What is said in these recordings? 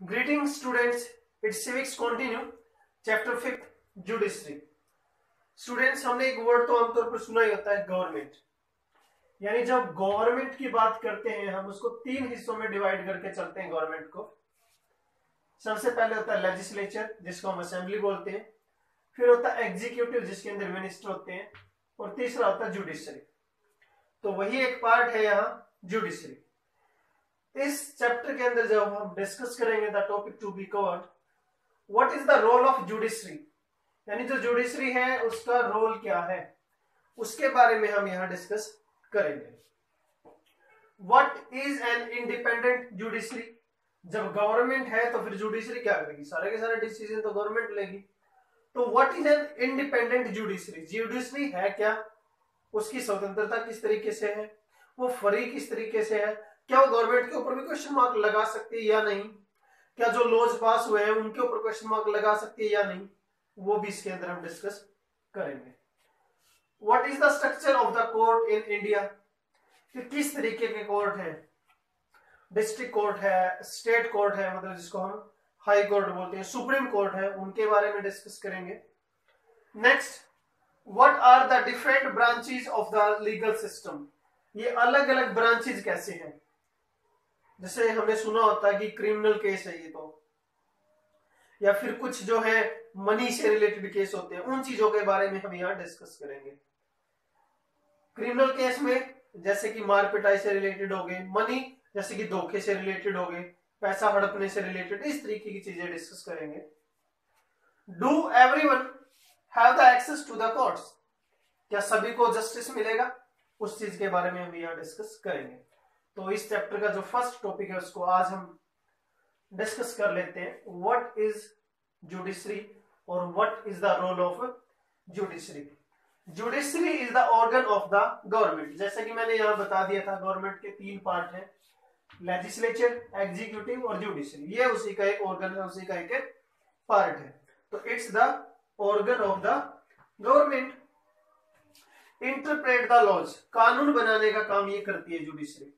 Greetings students, it's civics continue, chapter 5 judiciary. Students, हमने एक word तो आमतौर पर सुना ही होता है गवर्नमेंट। यानी जब गवर्नमेंट की बात करते हैं हम उसको तीन हिस्सों में डिवाइड करके चलते हैं गवर्नमेंट को। सबसे पहले होता है लेजिस्लेचर जिसको हम असेंबली बोलते हैं, फिर होता है एग्जीक्यूटिव जिसके अंदर मिनिस्टर होते हैं, और तीसरा होता है जुडिशरी। तो वही एक पार्ट है यहाँ जुडिशरी। इस चैप्टर के अंदर जब हम डिस्कस करेंगे the topic to be covered, what is the role of judiciary, यानी जो जुडिशरी है उसका रोल क्या है, उसके बारे में हम यहां डिस्कस करेंगे। What is an independent judiciary, जब गवर्नमेंट है तो फिर जुडिशरी क्या करेगी, सारे के सारे डिसीजन तो गवर्नमेंट लेगी। तो what is an independent judiciary, judiciary है क्या, उसकी स्वतंत्रता किस तरीके से है, वो फ्री किस तरीके से है, क्या वो गवर्नमेंट के ऊपर भी क्वेश्चन मार्क लगा सकती है या नहीं, क्या जो लॉज पास हुए हैं उनके ऊपर क्वेश्चन मार्क लगा सकती है या नहीं, वो भी इसके अंदर हम डिस्कस करेंगे। What is the structure of the court in India, कि किस तरीके के कोर्ट है, डिस्ट्रिक्ट कोर्ट है, स्टेट कोर्ट है, मतलब जिसको हम हाई कोर्ट बोलते हैं, सुप्रीम कोर्ट है, उनके बारे में डिस्कस करेंगे। Next, what are the different branches of the legal system, ये अलग अलग ब्रांचेस कैसे हैं। जैसे हमने सुना होता है कि क्रिमिनल केस है ये, तो या फिर कुछ जो है मनी से रिलेटेड केस होते हैं, उन चीजों के बारे में हम यहाँ डिस्कस करेंगे। क्रिमिनल केस में जैसे कि मार पिटाई से रिलेटेड हो गए, मनी जैसे कि धोखे से रिलेटेड हो गए, पैसा हड़पने से रिलेटेड, इस तरीके की चीजें डिस्कस करेंगे। Do everyone have the access to the courts, क्या सभी को जस्टिस मिलेगा, उस चीज के बारे में हम यहाँ डिस्कस करेंगे। तो इस चैप्टर का जो फर्स्ट टॉपिक है उसको आज हम डिस्कस कर लेते हैं। व्हाट इज जुडिशरी और what is the role of judiciary. Judiciary is the organ of the government, जैसे कि मैंने यहाँ बता दिया था गवर्नमेंट के तीन पार्ट हैं, लेजिस्लेचर, एग्जीक्यूटिव और जुडिशरी। ये उसी का एक ऑर्गन है, उसी का एक पार्ट है। तो it's the organ of the government. Interpret the laws, कानून बनाने का काम ये करती है जुडिशरी।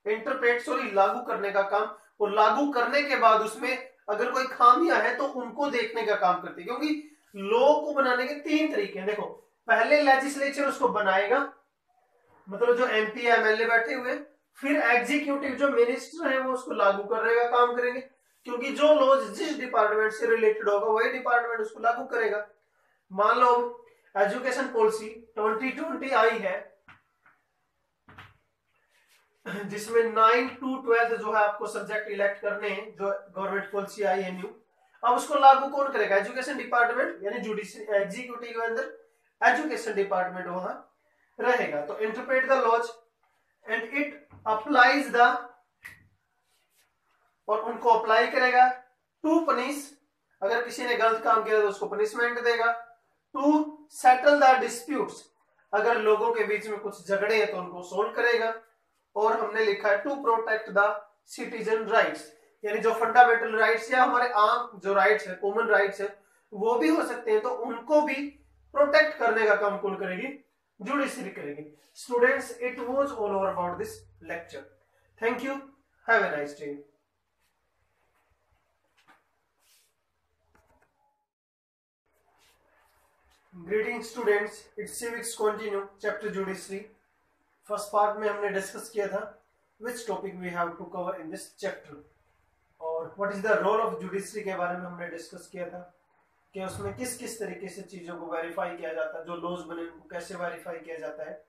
इंटरप्रेट लागू करने का काम, और लागू करने के बाद उसमें अगर कोई खामियां है तो उनको देखने का काम करती है। क्योंकि लॉ को बनाने के तीन तरीके हैं। देखो, पहले लेजिस्लेचर उसको बनाएगा, मतलब जो एमपी एमएलए बैठे हुए, फिर एग्जीक्यूटिव जो मिनिस्टर है वो उसको लागू करने का काम करेंगे, क्योंकि जो लॉज जिस डिपार्टमेंट से रिलेटेड होगा वही डिपार्टमेंट उसको लागू करेगा। मान लो एजुकेशन पॉलिसी 2020 आई है, जिसमें 9 to 12 जो है आपको सब्जेक्ट इलेक्ट करने हैं, जो गवर्नमेंट पॉलिसी आई है न्यू। अब उसको लागू कौन करेगा, एजुकेशन डिपार्टमेंट, यानी जुडिशरी एग्जीक्यूटिव के अंदर एजुकेशन डिपार्टमेंट वहां रहेगा। तो interpret the laws and it applies the, और उनको अप्लाई करेगा। टू पनिश, अगर किसी ने गलत काम किया तो उसको पनिशमेंट देगा। टू सेटल द डिस्प्यूट्स, अगर लोगों के बीच में कुछ झगड़े हैं तो उनको सोल्व करेगा। और हमने लिखा है to protect the citizen rights, यानी जो फंडामेंटल राइट्स या हमारे आम जो राइट्स है, कॉमन राइट्स है, वो भी हो सकते हैं, तो उनको भी प्रोटेक्ट करने का काम कौन करेगी, जुडिशरी करेगी। Students, it was all over about this lecture. Thank you, have a nice day. Greeting students, it's civics continue, chapter judiciary. First part में हमने डिस्कस किया था which topic we have to cover in this chapter, और what is the role of judiciary के बारे में हमने discuss किया था कि उसमें किस किस तरीके से चीजों को वेरीफाई किया जाता है, जो लॉज बने उनको कैसे वेरीफाई किया जाता है,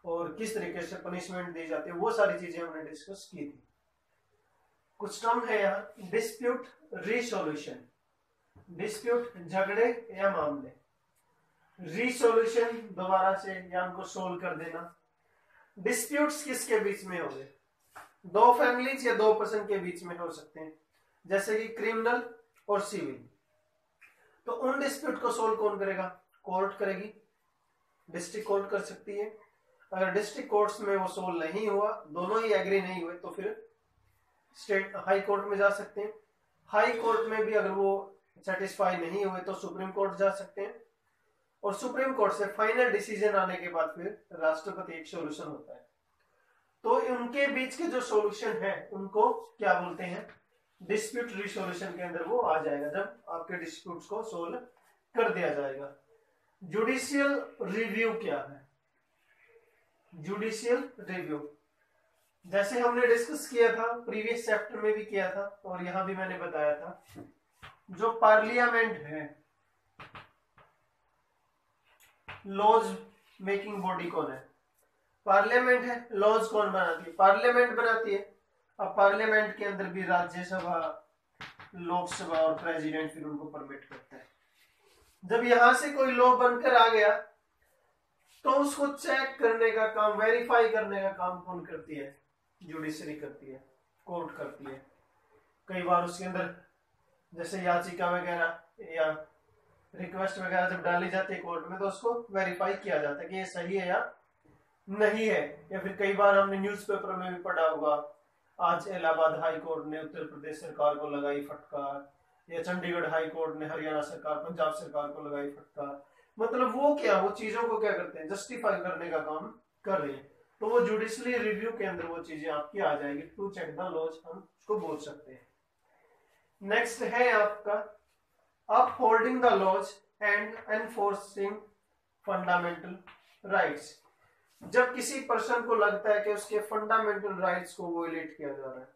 और किस तरीके से पनिशमेंट दी जाती है, वो सारी चीजें हमने डिस्कस की थी। कुछ टर्म है यहाँ, डिस्प्यूट रिसोल्यूशन, डिस्प्यूट झगड़े या मामले, रिसोल्यूशन दोबारा से या उनको सोल्व कर देना। डिस्प्यूट्स किसके बीच में हो गए, दो फैमिलीज या दो पर्सन के बीच में हो सकते हैं, जैसे कि क्रिमिनल और सिविल। तो उन डिस्प्यूट को सोल्व कौन करेगा, कोर्ट करेगी, डिस्ट्रिक्ट कोर्ट कर सकती है। अगर डिस्ट्रिक्ट कोर्ट्स में वो सोल्व नहीं हुआ, दोनों ही एग्री नहीं हुए, तो फिर स्टेट हाई कोर्ट में जा सकते हैं। हाई कोर्ट में भी अगर वो सेटिस्फाई नहीं हुए तो सुप्रीम कोर्ट जा सकते हैं, और सुप्रीम कोर्ट से फाइनल डिसीजन आने के बाद फिर राष्ट्रपति एक सॉल्यूशन होता है। तो उनके बीच के जो सॉल्यूशन है उनको क्या बोलते हैं, डिस्प्यूट रिसोल्यूशन के अंदर वो आ जाएगा, जब आपके डिस्प्यूट्स को सोल्व कर दिया जाएगा। जुडिशियल रिव्यू क्या है? जुडिशियल रिव्यू जैसे हमने डिस्कस किया था, प्रीवियस चैप्टर में भी किया था और यहां भी मैंने बताया था, जो पार्लियामेंट है, लॉज मेकिंग बॉडी कौन है? पार्लियामेंट है। लॉज कौन बनाती है? पार्लियामेंट बनाती है। अब पार्लियामेंट के अंदर भी राज्यसभा, लोकसभा और प्रेसिडेंट फिर उनको परमिट करता है। जब यहां से कोई लॉ बनकर आ गया तो उसको चेक करने का काम, वेरीफाई करने का काम कौन करती है? जुडिशरी करती है, कोर्ट करती है। कई बार उसके अंदर जैसे याचिका वगैरह या रिक्वेस्ट वगैरह जब डाली जाती है कोर्ट में, तो उसको वेरीफाई किया जाता है कि ये सही है या नहीं है। या फिर कई बार हमने न्यूज़पेपर में भी पढ़ा होगा, आज इलाहाबाद हाई कोर्ट ने उत्तर प्रदेश सरकार को लगाई फटकार, या चंडीगढ़ हाई कोर्ट ने हरियाणा सरकार, पंजाब सरकार को लगाई फटकार। मतलब वो क्या, वो चीजों को क्या करते हैं? जस्टिफाई करने का काम कर रहे हैं। तो वो जुडिशरी रिव्यू के अंदर वो चीजें आपकी आ जाएगी। टू चेक द लॉज हम उसको बोल सकते हैं। नेक्स्ट है आपका upholding the laws and enforcing fundamental rights. जब किसी पर्सन को लगता है कि उसके फंडामेंटल राइट्स को वोलेट किया जा रहा है,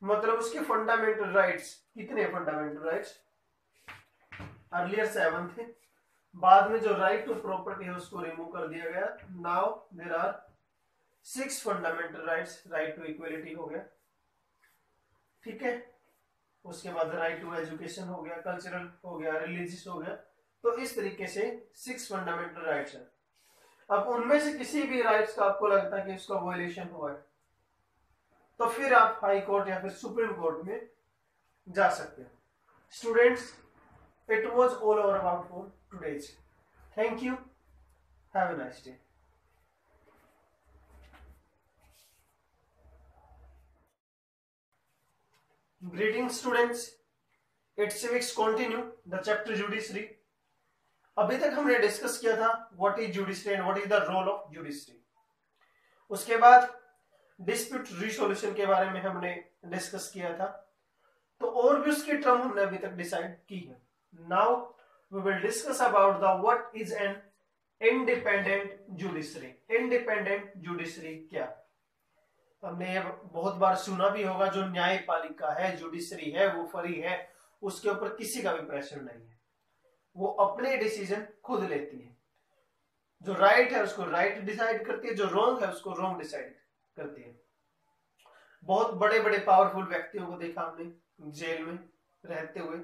मतलब उसके फंडामेंटल राइट्स कितने? फंडामेंटल राइट्स अर्लियर 7 थे, बाद में जो राइट टू प्रॉपर्टी है उसको रिमूव कर दिया गया। Now there are 6 fundamental rights. Right to equality हो गया, ठीक है। उसके बाद राइट टू एजुकेशन हो गया, कल्चरल हो गया, रिलीजियस हो गया। तो इस तरीके से 6 फंडामेंटल राइट्स है। अब उनमें से किसी भी राइट्स का आपको लगता है कि उसका वायलेशन हुआ है, तो फिर आप हाई कोर्ट या फिर सुप्रीम कोर्ट में जा सकते हैं। Students, it was all over about for today's. Thank you. Have a nice day. Greetings students. It's civics continue the chapter judiciary. अभी तक हमने डिस्कस किया था what is judiciary and what is the role of judiciary. उसके बाद dispute resolution के बारे में हमने डिस्कस किया था, तो और भी उसकी टर्म हमने अभी तक डिसाइड की है। Now we will discuss about the what is an independent judiciary. Independent judiciary क्या? हमने ये बहुत बार सुना भी होगा, जो न्यायपालिका है, जुडिशरी है, वो फ्री है, उसके ऊपर किसी का भी प्रेशर नहीं है, वो अपने डिसीजन खुद लेती है। जो राइट है उसको राइट डिसाइड करती है, जो रॉन्ग है उसको रॉन्ग डिसाइड करती है। बहुत बड़े बड़े पावरफुल व्यक्तियों को देखा हमने जेल में रहते हुए।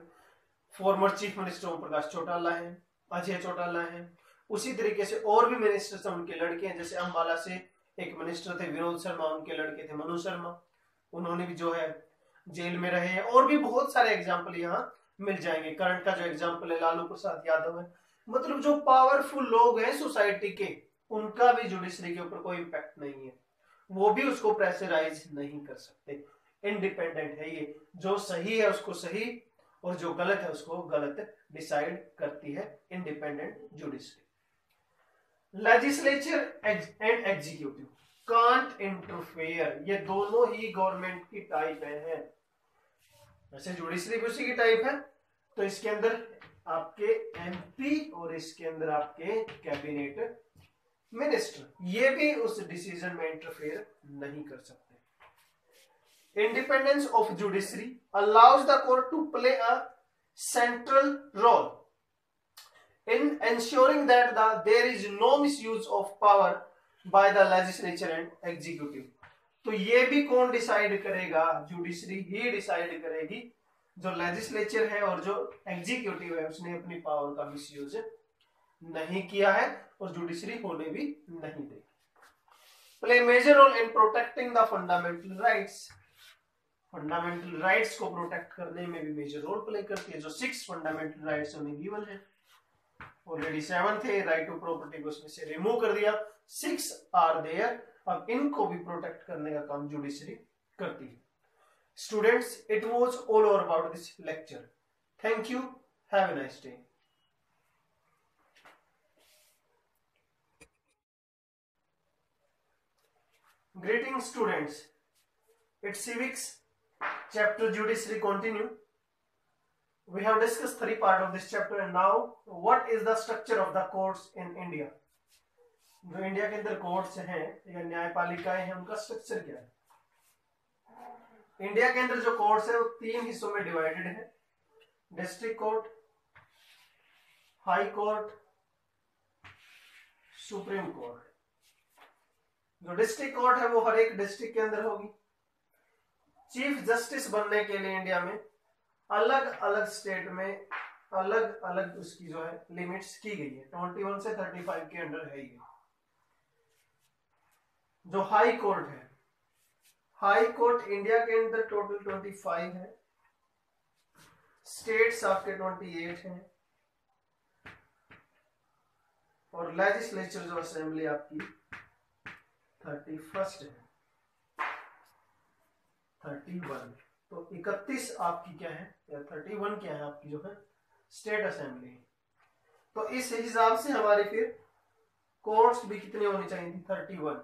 Former chief minister Om Prakash Chautala हैं, अजय चौटाला हैं। उसी तरीके से और भी मिनिस्टर्स हैं, उनके लड़के हैं। जैसे अंबाला से एक मिनिस्टर थे विनोद शर्मा, उनके लड़के थे मनु शर्मा, उन्होंने भी जो है जेल में रहे हैं। और भी बहुत सारे एग्जाम्पल यहाँ मिल जाएंगे। करंट का जो एग्जाम्पल है लालू प्रसाद यादव है। मतलब जो पावरफुल लोग हैं सोसाइटी के, उनका भी जुडिशरी के ऊपर कोई इम्पैक्ट नहीं है, वो भी उसको प्रेशराइज नहीं कर सकते। इंडिपेंडेंट है ये, जो सही है उसको सही और जो गलत है उसको गलत डिसाइड करती है independent judiciary. Legislature and executive can't interfere, ये दोनों ही गवर्नमेंट की टाइप है। वैसे जुडिशरी भी उसी की टाइप है, तो इसके अंदर आपके एमपी और इसके अंदर आपके कैबिनेट मिनिस्टर, ये भी उस डिसीजन में इंटरफेयर नहीं कर सकते। Independence of judiciary allows the court to play a central role in ensuring that there is no misuse of power by the legislature and executive. तो ये भी कौन डिसाइड करेगा? जुडिशरी ही डिसाइड करेगी। जो लेजिस्लेचर है और जो एग्जीक्यूटिव है उसने अपनी पावर का मिसयूज नहीं किया है और जुडिशरी होने भी नहीं देगी। Play major role in protecting the fundamental rights, fundamental rights को प्रोटेक्ट करने में भी मेजर रोल प्ले करती है। जो 6 फंडामेंटल राइट्स हमें गिवन है, ऑलरेडी 7 थे, राइट टू प्रॉपर्टी को उसमें से रिमूव कर दिया, 6 आर देयर। अब इनको भी प्रोटेक्ट करने का काम जुडिशरी करती है। Students, it was all over about this lecture. Thank you, have a nice day. Greetings students, it's civics Chapter Judiciary continue. We have discussed 3 parts of this chapter, and now what is the structure of the courts in India? जो India के अंदर courts हैं या न्यायपालिकाएं हैं, उनका structure क्या है? India के अंदर जो कोर्ट्स है वो 3 हिस्सों में डिवाइडेड है: district court, high court, supreme court. जो डिस्ट्रिक्ट कोर्ट है वो हर एक डिस्ट्रिक्ट के अंदर होगी। चीफ जस्टिस बनने के लिए इंडिया में अलग अलग स्टेट में अलग अलग उसकी जो है लिमिट्स की गई है। 21 से 35 के अंडर है ये। जो हाई कोर्ट है, हाई कोर्ट इंडिया के अंदर टोटल 25 है, स्टेट्स आपके 28 हैं, और लेजिस्लेचर जो असेंबली आपकी 31 है, 31। तो 31 आपकी क्या है, या 31 क्या है आपकी जो है स्टेट असेंबली। तो इस हिसाब से हमारी फिर कोर्ट्स भी कितनी होनी चाहिए थी, 31।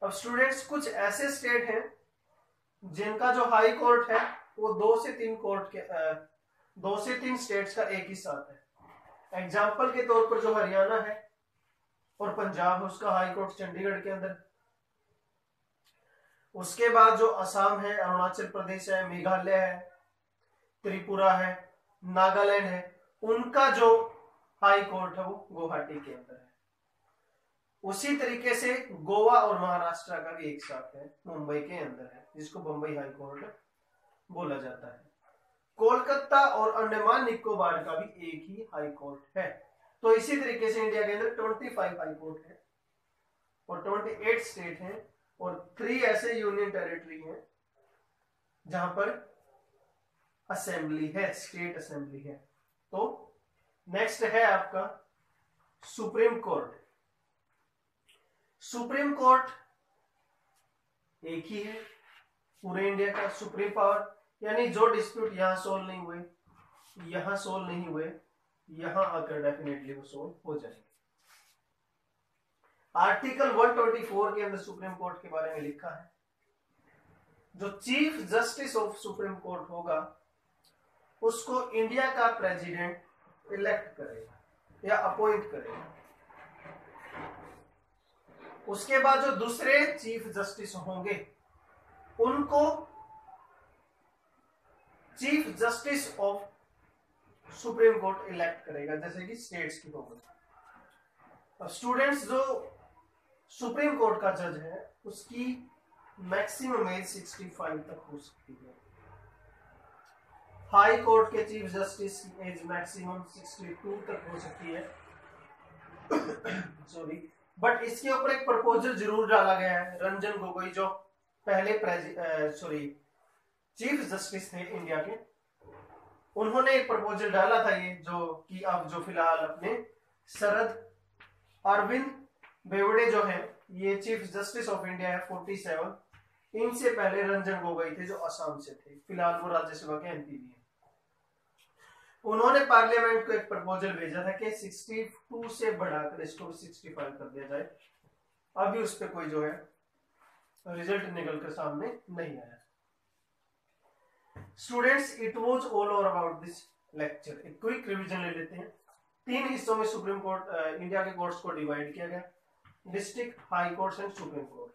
अब स्टूडेंट्स कुछ ऐसे स्टेट हैं जिनका जो हाई कोर्ट है वो 2 से 3 स्टेट्स का एक ही साथ है। एग्जाम्पल के तौर पर जो हरियाणा है और पंजाब है, उसका हाई कोर्ट चंडीगढ़ के अंदर। उसके बाद जो असम है, अरुणाचल प्रदेश है, मेघालय है, त्रिपुरा है, नागालैंड है, उनका जो हाई कोर्ट है वो गुवाहाटी के अंदर है। उसी तरीके से गोवा और महाराष्ट्र का भी एक साथ है, मुंबई के अंदर है, जिसको बंबई हाई कोर्ट बोला जाता है। कोलकाता और अंडमान निकोबार का भी एक ही हाई कोर्ट है। तो इसी तरीके से इंडिया के अंदर 25 हाई कोर्ट है और 28 स्टेट हैं और 3 ऐसे यूनियन टेरिटरी हैं जहां पर असेंबली है, स्टेट असेंबली है। तो नेक्स्ट है आपका सुप्रीम कोर्ट। सुप्रीम कोर्ट एक ही है पूरे इंडिया का, सुप्रीम पावर, यानी जो डिस्प्यूट यहां सोल्व नहीं हुए, यहां सोल्व नहीं हुए, यहां आकर डेफिनेटली वो सोल्व हो जाएंगे। आर्टिकल 124 के अंदर सुप्रीम कोर्ट के बारे में लिखा है, जो chief justice of supreme court होगा उसको इंडिया का प्रेसिडेंट इलेक्ट करेगा या अपॉइंट करेगा। उसके बाद जो दूसरे चीफ जस्टिस होंगे उनको chief justice of supreme court elect करेगा, जैसे कि स्टेट्स की होगी। अब स्टूडेंट्स, जो सुप्रीम कोर्ट का जज है उसकी मैक्सिमम एज 65 तक हो सकती है। हाई कोर्ट के चीफ जस्टिस की एज मैक्सिमम 62 तक हो सकती है। सॉरी, बट इसके ऊपर एक प्रपोजल जरूर डाला गया है। रंजन गोगोई जो पहले चीफ जस्टिस थे इंडिया के, उन्होंने एक प्रपोजल डाला था ये, जो कि अब जो फिलहाल अपने शरद अरविंद बेवड़े जो है ये चीफ जस्टिस ऑफ इंडिया है 47। इनसे पहले रंजन गोगोई थे जो असम से थे, फिलहाल वो राज्यसभा के एमपी भी हैं। उन्होंने पार्लियामेंट को एक प्रपोजल भेजा था कि 62 से बढ़ाकर इसको 65 कर दिया जाए। अभी उस पर कोई जो है रिजल्ट निकल कर सामने नहीं आया। Students, it was all over about this lecture. एक क्विक रिवीजन ले लेते हैं। 3 हिस्सों में सुप्रीम कोर्ट इंडिया के कोर्ट्स को डिवाइड किया गया: district, high courts and supreme court.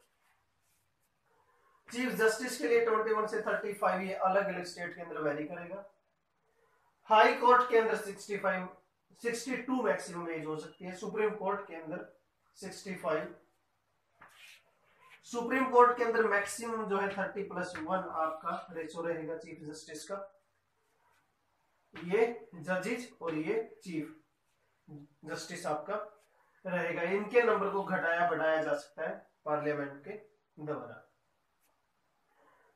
Chief justice के लिए 21 से 35 ये अलग अलग स्टेट के अंदर वेरी करेगा। हाई कोर्ट के अंदर 62 मैक्सिमम एज हो सकती है। सुप्रीम कोर्ट के अंदर 65। सुप्रीम कोर्ट के अंदर मैक्सिमम जो है 30+1 आपका रेशो रहेगा चीफ जस्टिस का। ये जजेस और ये चीफ जस्टिस आपका रहेगा। इनके नंबर को घटाया बढ़ाया जा सकता है पार्लियामेंट के द्वारा।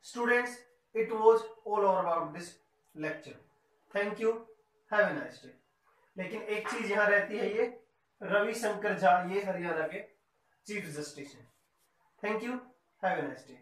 Students, it was all over about this lecture. Thank you, have a nice day. लेकिन एक चीज यहां रहती है, ये रविशंकर झा ये हरियाणा के चीफ जस्टिस हैं। Thank you, have a nice day.